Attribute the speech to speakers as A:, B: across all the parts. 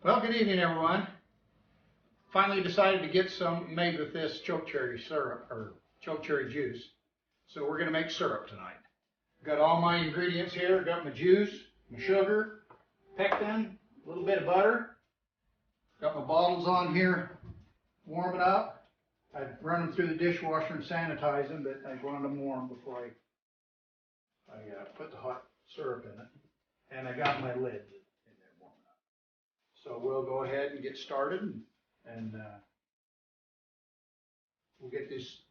A: Well, good evening, everyone. Finally decided to get some made with this chokecherry syrup or chokecherry juice. So we're going to make syrup tonight. Got all my ingredients here. Got my juice, my sugar, pectin, a little bit of butter. Got my bottles on here warming up. I'd run them through the dishwasher and sanitize them, but I wanted them warm before I put the hot syrup in it. And I got my lid in there warming up. So we'll go ahead and get started and we'll get this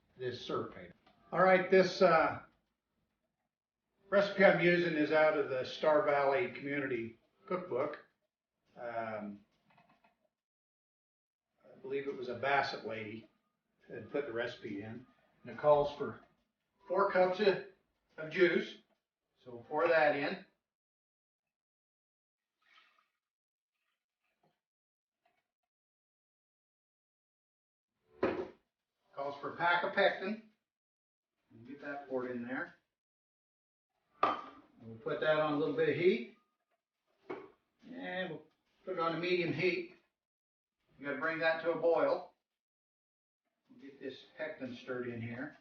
A: syrup made. All right, this recipe I'm using is out of the Star Valley Community Cookbook. I believe it was a Bassett lady that put the recipe in. And it calls for 4 cups of juice. So we'll pour that in. Calls for a pack of pectin. Get that poured in there. And we'll put that on a little bit of heat. And we'll put it on a medium heat. You got to bring that to a boil. We'll get this pectin stirred in here.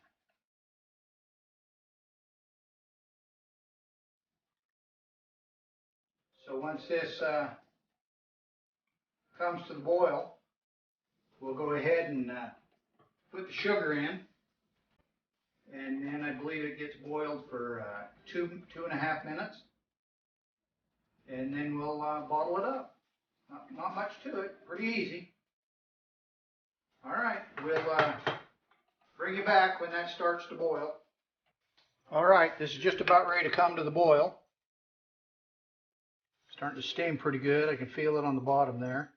A: So once this comes to the boil, we'll go ahead and put the sugar in. And then I believe it gets boiled for 2.5 minutes. And then we'll bottle it up. Not much to it, pretty easy. All right, we'll bring you back when that starts to boil. All right, this is just about ready to come to the boil. Starting to steam pretty good. I can feel it on the bottom there.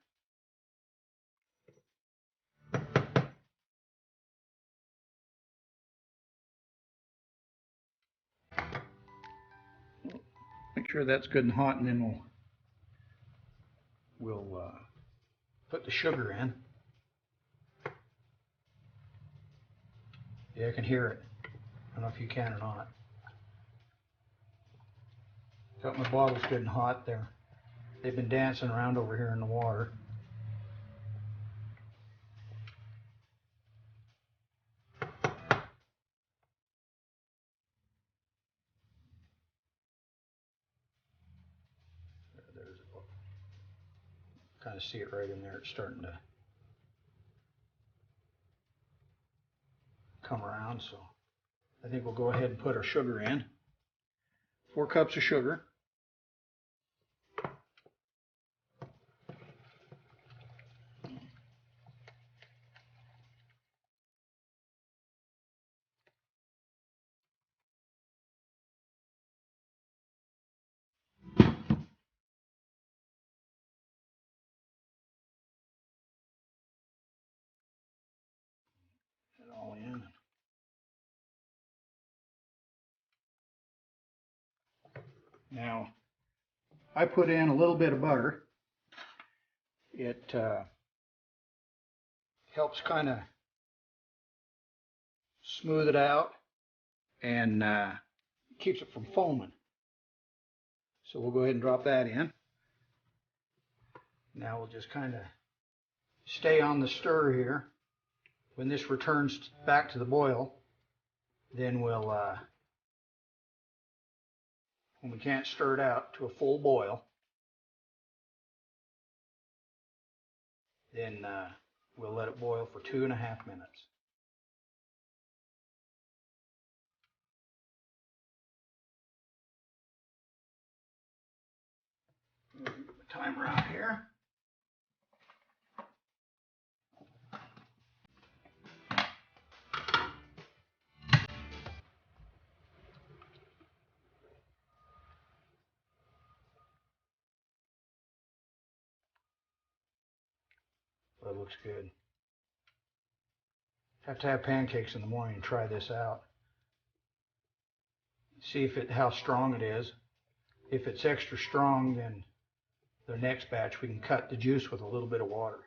A: Make sure that's good and hot, and then we'll put the sugar in. Yeah, I can hear it. I don't know if you can or not. Got my bottles good and hot there. They've been dancing around over here in the water. There's kind of see it right in there. It's starting to come around, so I think we'll go ahead and put our sugar in. 4 cups of sugar. It all in. Now, I put in a little bit of butter. It helps kind of smooth it out and keeps it from foaming. So we'll go ahead and drop that in. Now we'll just kind of stay on the stir here. When this returns back to the boil, then we'll, when we can't stir it out to a full boil, then we'll let it boil for 2.5 minutes. Timer out here. That looks good. Have to have pancakes in the morning and try this out. See how strong it is. If it's extra strong, then the next batch we can cut the juice with a little bit of water.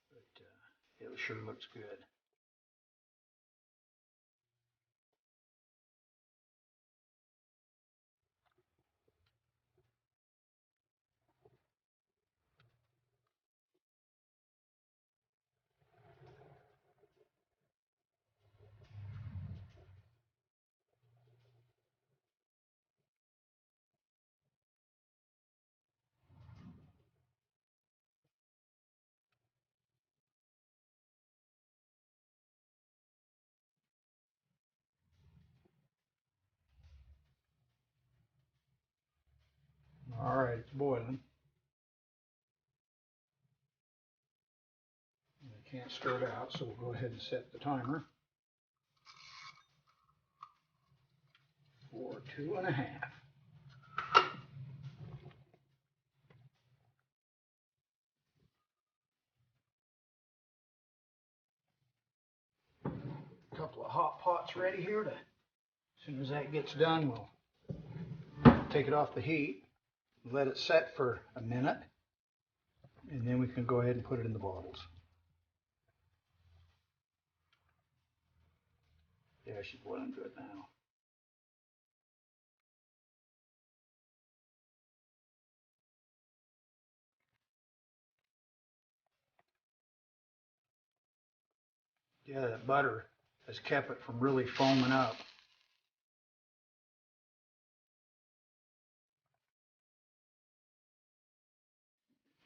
A: But it sure looks good. All right, it's boiling. I can't stir it out, so we'll go ahead and set the timer for 2.5. A couple of hot pots ready here to, as soon as that gets done, we'll take it off the heat, let it set for a minute, and then we can go ahead and put it in the bottles. Yeah, she's boiling good now. Yeah, that butter has kept it from really foaming up.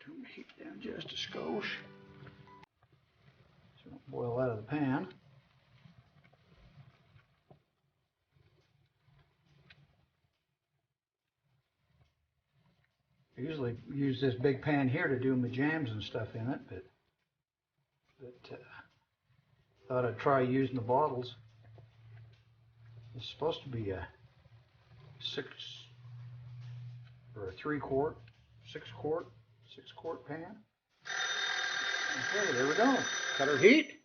A: Turn the heat down just a skosh. So don't boil out of the pan. I usually use this big pan here to do my jams and stuff in it, but thought I'd try using the bottles. It's supposed to be a 6 or a 3-quart, 6-quart pan. Okay, there we go. Cut our heat.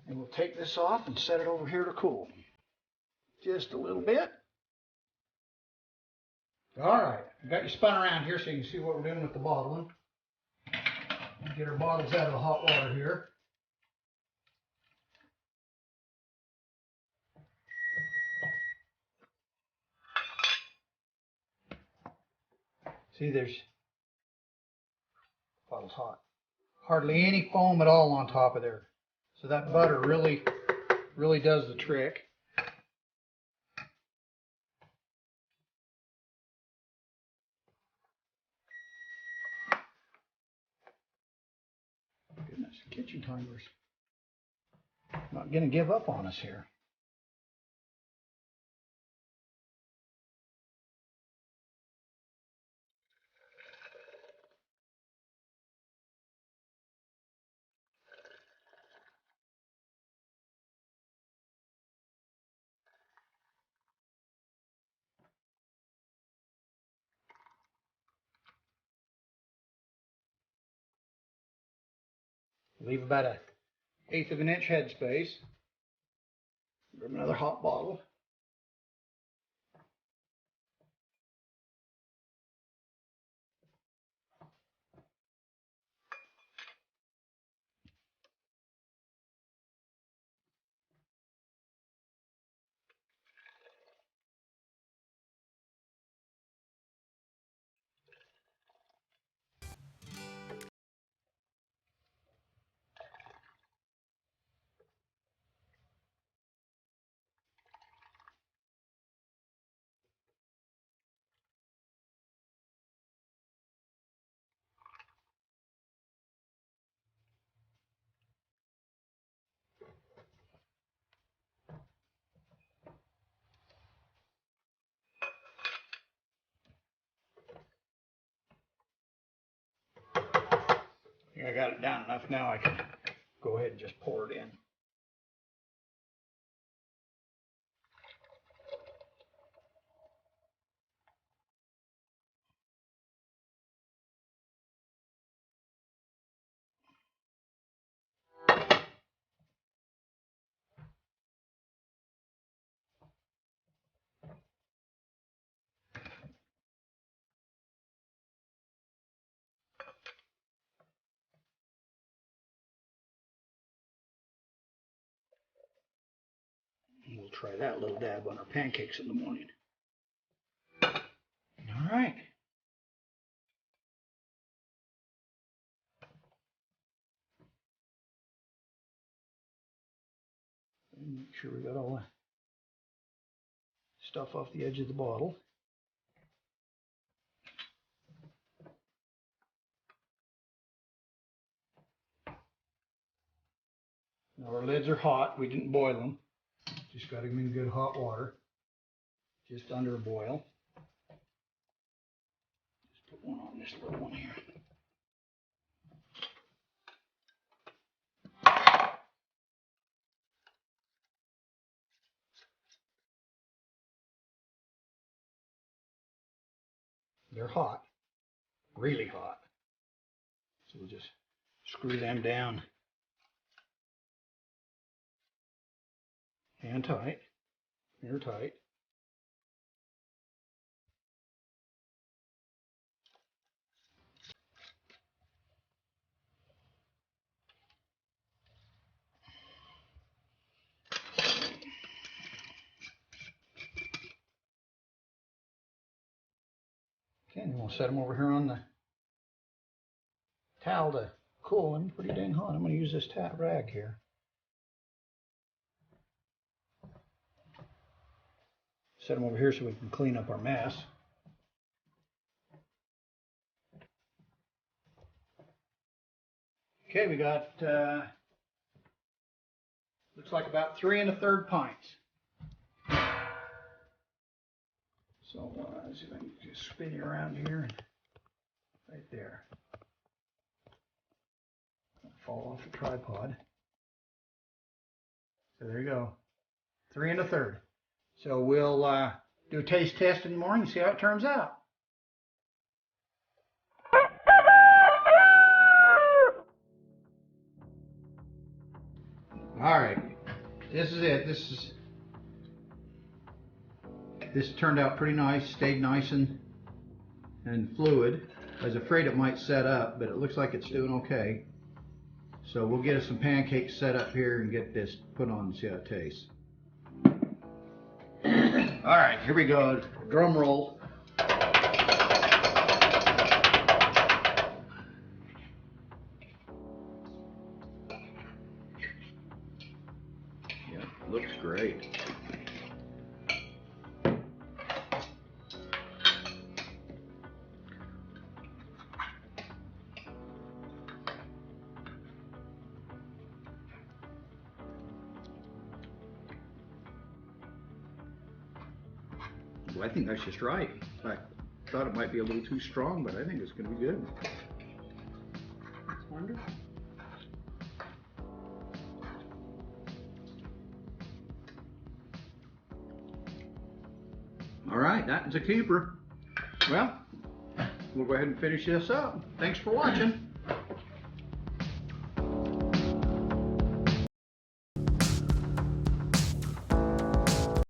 A: And we'll take this off and set it over here to cool. Just a little bit. All right, I've got you spun around here so you can see what we're doing with the bottling. Get our bottles out of the hot water here. See, there's, bottle's hot. Hardly any foam at all on top of there. So that butter really does the trick. Goodness, kitchen timer's not going to give up on us here. Leave about an 1/8 of an inch headspace. Grab another hot bottle. I think I got it down enough now I can go ahead and just pour it in. And we'll try that little dab on our pancakes in the morning. All right. And make sure we got all the stuff off the edge of the bottle. Now our lids are hot. We didn't boil them. Just got them in good hot water. Just under a boil. Put one on this little one here. They're hot, really hot. So we'll just screw them down and tight, airtight. Okay, and we'll set them over here on the towel to cool them. Pretty dang hot. I'm going to use this rag here. Set them over here so we can clean up our mess. Okay, we got, looks like about 3 1/3 pints. So let's see if I can just spin you around here and right there. Fall off the tripod. So there you go, 3 1/3. So we'll do a taste test in the morning and see how it turns out. All right, this is it. This turned out pretty nice, stayed nice and fluid. I was afraid it might set up, but it looks like it's doing okay. So we'll get us some pancakes set up here and get this put on and see how it tastes. All right, here we go. Drum roll. Yeah, looks great. Well, I think that's just right. In fact, I thought it might be a little too strong, but I think it's going to be good. That's wonderful. All right, that's a keeper. Well, we'll go ahead and finish this up. Thanks for watching.